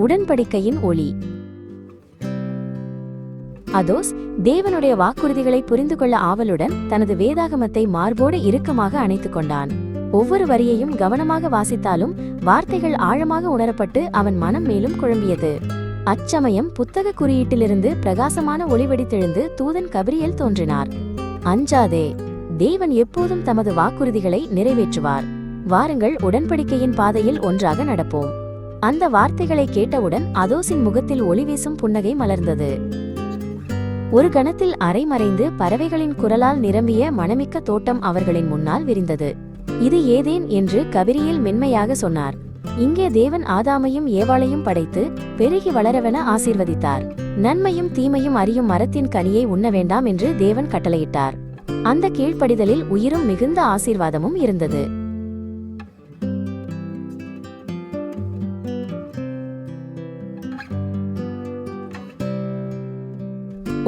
உடன்படிக்கையின் ஒளி. அதோஸ் தேவனுடைய வாக்குறுதிகளை புரிந்து கொள்ள ஆவலுடன் தனது வேதாகமத்தை மார்போடு இறுக்கமாக அணைத்துக் கொண்டான். ஒவ்வொரு வரியையும் கவனமாக வாசித்தாலும் வார்த்தைகள் ஆழமாக உணரப்பட்டு அவன் மனம் மேலும் குழம்பியது. அச்சமயம் புத்தக குறியீட்டிலிருந்து பிரகாசமான ஒளி வெடித்தெழுந்து தூதன் கபிரியேல் தோன்றினார். அஞ்சாதே, தேவன் எப்போதும் தமது வாக்குறுதிகளை நிறைவேற்றுவார். வாருங்கள், உடன்படிக்கையின் பாதையில் ஒன்றாக நடப்போம். அந்த வார்த்தைகளை கேட்டவுடன் அதோஸின் முகத்தில் ஒளி வீசும் புன்னகை மலர்ந்தது. ஒரு கணத்தில் அரை மறைந்து பறவைகளின் குரலால் நிரம்பிய மணமிக்க தோட்டம் அவர்களின் முன்னால் விரிந்தது. இது ஏதேன் என்று கபிரியேல் மென்மையாக சொன்னார். இங்கே தேவன் ஆதாமையும் ஏவாளையும் படைத்து பெருகி வளரவென ஆசீர்வதித்தார். நன்மையும் தீமையும் அறியும் மரத்தின் கனியை உண்ண வேண்டாம் என்று தேவன் கட்டளையிட்டார். அந்த கீழ்ப்படிதலில் உயிரும் மிகுந்த ஆசீர்வாதமும் இருந்தது.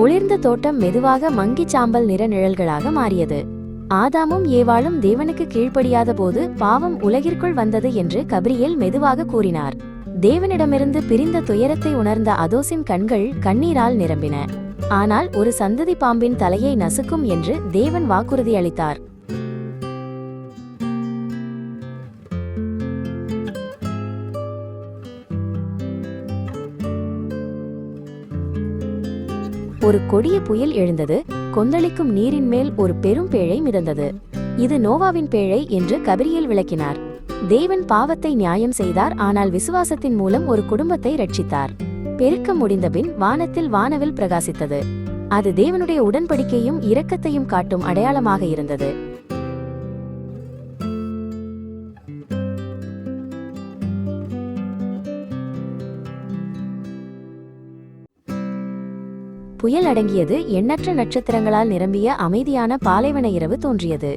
ஒளிர்ந்த தோட்டம் மெதுவாக மங்கி சாம்பல் நிற நிழல்களாக மாறியது. ஆதாமும் ஏவாளும் தேவனுக்கு கீழ்ப்படியாத போது பாவம் உலகிற்குள் வந்தது என்று கபிரியேல் மெதுவாக கூறினார். தேவனிடமிருந்து பிரிந்த துயரத்தை உணர்ந்த அதோஸின் கண்கள் கண்ணீரால் நிரம்பின. ஆனால் ஒரு சந்ததி பாம்பின் தலையை நசுக்கும் என்று தேவன் வாக்குறுதி அளித்தார். ஒரு கொடிய புயல் எழுந்தது. கொந்தளிக்கும் நீரின் மேல் ஒரு பெரும் பேழை மிதந்தது. இது நோவாவின் பேழை என்று கபிரியேல் விளக்கினார். தேவன் பாவத்தை நியாயம் செய்தார், ஆனால் விசுவாசத்தின் மூலம் ஒரு குடும்பத்தை ரட்சித்தார். பெருக்கம் முடிந்தபின் வானத்தில் வானவில் பிரகாசித்தது. அது தேவனுடைய உடன்படிக்கையும் இரக்கத்தையும் காட்டும் அடையாளமாக இருந்தது. புயல் அடங்கியது. எண்ணற்ற நட்சத்திரங்களால் நிரம்பிய அமைதியான பாலைவன இரவு தோன்றியது.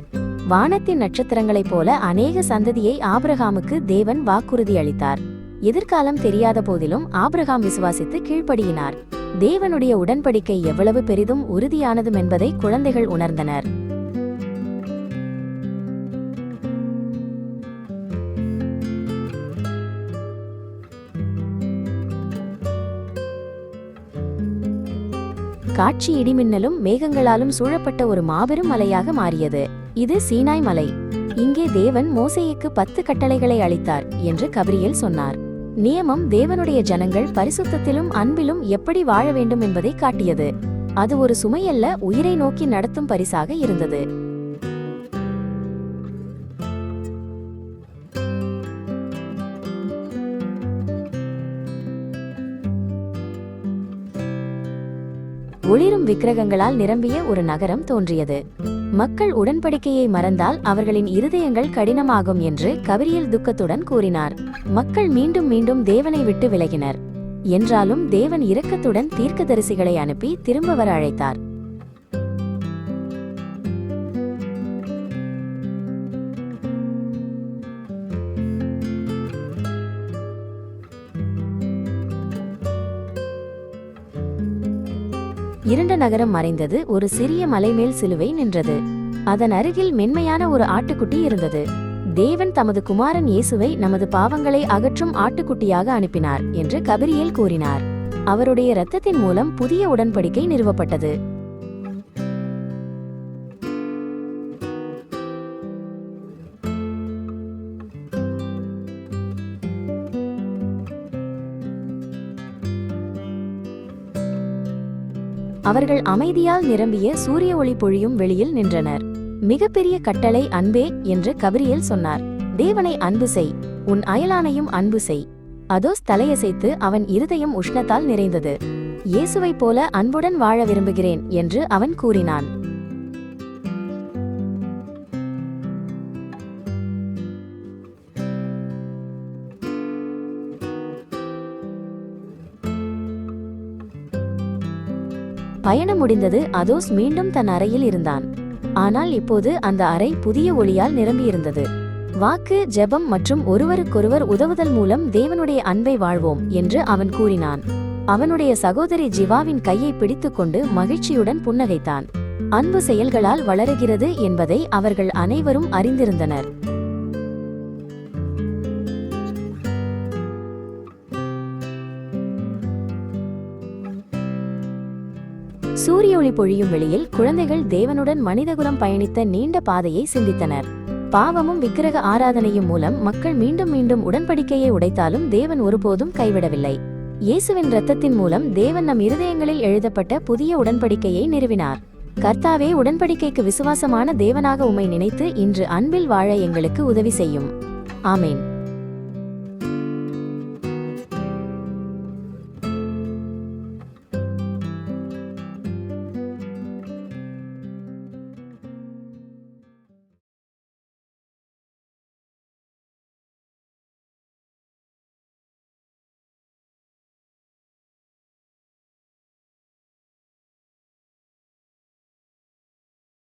வானத்தின் நட்சத்திரங்களைப் போல அநேக சந்ததியை ஆபிரகாமுக்கு தேவன் வாக்குறுதி அளித்தார். எதிர்காலம் தெரியாத போதிலும் ஆபிரகாம் விசுவாசித்து கீழ்ப்படியினார். தேவனுடைய உடன்படிக்கை எவ்வளவு பெரிதும் உறுதியானதும் என்பதை குழந்தைகள் உணர்ந்தனர். காட்சி இடிமின்னலும் மேகங்களாலும் சூழப்பட்ட ஒரு மாபெரும் மலையாக மாறியது. இது சீனாய் மலை. இங்கே தேவன் மோசேயுக்கு 10 கட்டளைகளை அளித்தார் என்று கபிரியேல் சொன்னார். நியமம் தேவனுடைய ஜனங்கள் பரிசுத்தத்திலும் அன்பிலும் எப்படி வாழ வேண்டும் என்பதை காட்டியது. அது ஒரு சுமையல்ல, உயிரை நோக்கி நடத்தும் பரிசாக இருந்தது. ஒளிரும் விக்கிரகங்களால் நிரம்பிய ஒரு நகரம் தோன்றியது. மக்கள் உடன்படிக்கையை மறந்தால் அவர்களின் இருதயங்கள் கடினமாகும் என்று கபிரியேல் துக்கத்துடன் கூறினார். மக்கள் மீண்டும் மீண்டும் தேவனை விட்டு விலகினர். என்றாலும் தேவன் இரக்கத்துடன் தீர்க்கதரிசிகளை அனுப்பி திரும்ப வர அழைத்தார். இருண்ட நகரம் மறைந்தது. ஒரு சிறிய மலைமேல் சிலுவை நின்றது. அதன் அருகில் மென்மையான ஒரு ஆட்டுக்குட்டி இருந்தது. தேவன் தமது குமாரன் இயேசுவை நமது பாவங்களை அகற்றும் ஆட்டுக்குட்டியாக அனுப்பினார் என்று கபிரியேல் கூறினார். அவருடைய இரத்தத்தின் மூலம் புதிய உடன்படிக்கை நிறுவப்பட்டது. அவர்கள் அமைதியால் நிரம்பிய சூரிய ஒளி பொழியும் வெளியில் நின்றனர். மிகப்பெரிய கட்டளை அன்பே என்று கபிரியேல் சொன்னார். தேவனை அன்பு செய், உன் அயலானையும் அன்பு செய். அதோஸ் தலையசைத்து அவன் இருதயம் உஷ்ணத்தால் நிறைந்தது. இயேசுவைப் போல அன்புடன் வாழ விரும்புகிறேன் என்று அவன் கூறினான். பயணம் முடிந்தது. அதோஸ் மீண்டும் தன் அறையில் இருந்தான். ஆனால் இப்போது அந்த அறை புதிய ஒளியால் நிரம்பியிருந்தது. வாக்கு, ஜெபம் மற்றும் ஒருவருக்கொருவர் உதவுதல் மூலம் தேவனுடைய அன்பை வாழ்வோம் என்று அவன் கூறினான். அவனுடைய சகோதரி ஜிவாவின் கையை பிடித்துக்கொண்டு மகிழ்ச்சியுடன் புன்னகைத்தான். அன்பு செயல்களால் வளருகிறது என்பதை அவர்கள் அனைவரும் அறிந்திருந்தனர். சூரிய ஒளி பொழியும் வெளியில் குழந்தைகள் தேவனுடன் மனிதகுலம் பயணித்த நீண்ட பாதையை சிந்தித்தனர். பாவமும் விக்கிரக ஆராதனையும் மூலம் மக்கள் மீண்டும் மீண்டும் உடன்படிக்கையை உடைத்தாலும் தேவன் ஒருபோதும் கைவிடவில்லை. இயேசுவின் இரத்தத்தின் மூலம் தேவன் நம் இருதயங்களில் எழுதப்பட்ட புதிய உடன்படிக்கையை நிறுவினார். கர்த்தாவே, உடன்படிக்கைக்கு விசுவாசமான தேவனாக உம்மை நினைத்து இன்று அன்பில் வாழ எங்களுக்கு உதவி செய்யும். ஆமேன்.